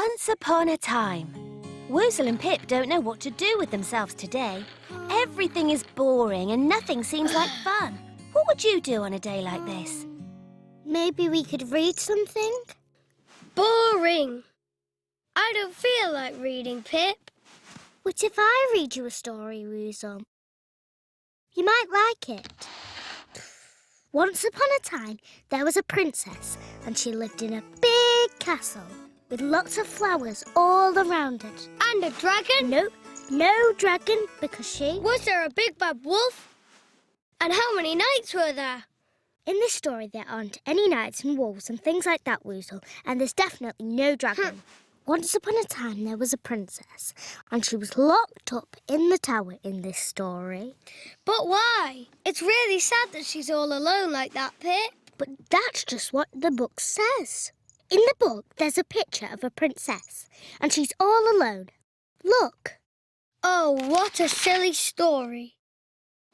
Once upon a time. Woozle and Pip don't know what to do with themselves today. Everything is boring and nothing seems like fun. What would you do on a day like this? Maybe we could read something? Boring. I don't feel like reading, Pip. What if I read you a story, Woozle? You might like it. Once upon a time, there was a princess, and she lived in a big castle with lots of flowers all around it. And a dragon? Nope, no dragon, because she... Was there a big bad wolf? And how many knights were there? In this story, there aren't any knights and wolves and things like that, Woozle, and there's definitely no dragon. Once upon a time, there was a princess, and she was locked up in the tower in this story. But why? It's really sad that she's all alone like that, Pip. But that's just what the book says. In the book, there's a picture of a princess, and she's all alone. Look. Oh, what a silly story.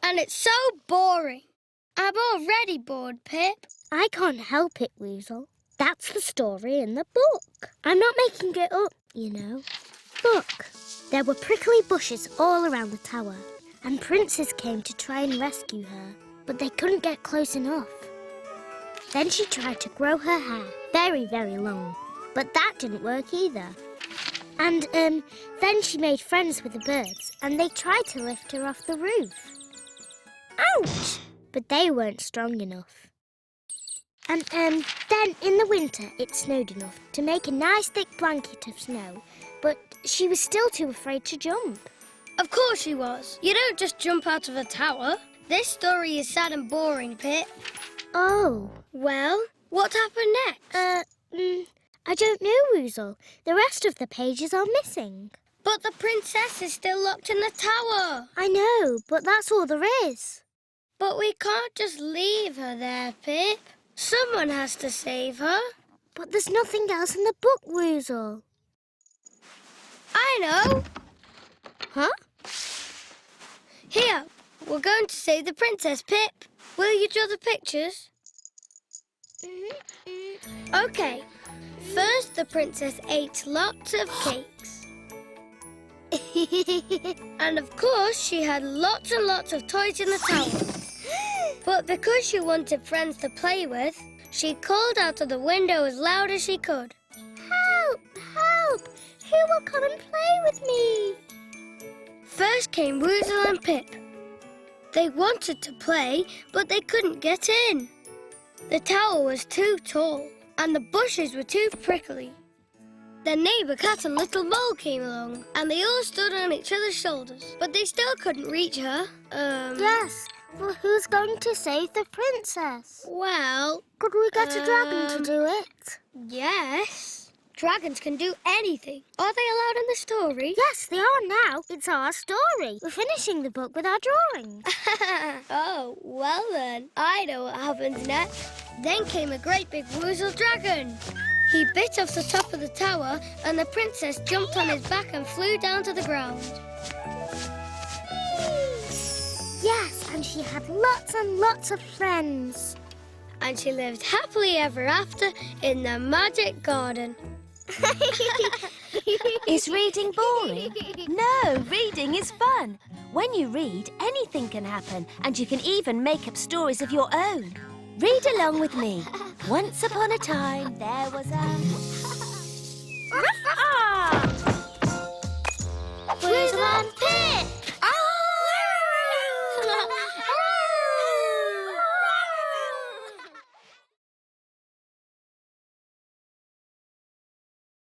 And it's so boring. I'm already bored, Pip. I can't help it, Woozle. That's the story in the book. I'm not making it up, you know. Look, there were prickly bushes all around the tower, and princes came to try and rescue her, but they couldn't get close enough. Then she tried to grow her hair very, very long, but that didn't work either. And then she made friends with the birds, and they tried to lift her off the roof. Ouch! But they weren't strong enough. And then in the winter it snowed enough to make a nice thick blanket of snow, but she was still too afraid to jump. Of course she was. You don't just jump out of a tower. This story is sad and boring, Pip. Oh. Well, what happened next? I don't know, Woozle. The rest of the pages are missing. But the princess is still locked in the tower. I know, but that's all there is. But we can't just leave her there, Pip. Someone has to save her. But there's nothing else in the book, Woozle. I know. Huh? Here, we're going to save the princess, Pip. Will you draw the pictures? OK. First, the princess ate lots of cakes. And of course, she had lots and lots of toys in the tower. But because she wanted friends to play with, she called out of the window as loud as she could. Help! Help! Who will come and play with me? First came Woozle and Pip. They wanted to play, but they couldn't get in. The tower was too tall, and the bushes were too prickly. Their neighbour Cat and Little Mole came along, and they all stood on each other's shoulders, but they still couldn't reach her. Yes. Well, who's going to save the princess? Well... Could we get a dragon to do it? Yes. Dragons can do anything. Are they allowed in the story? Yes, they are now. It's our story. We're finishing the book with our drawings. Oh, well then. I know what happens next. Then came a great big Woozle dragon. He bit off the top of the tower, and the princess jumped on his back and flew down to the ground. Yes, and she had lots and lots of friends. And she lived happily ever after in the magic garden. Is reading boring? No, reading is fun. When you read, anything can happen, and you can even make up stories of your own. Read along with me. Once upon a time, there was a... Woozle and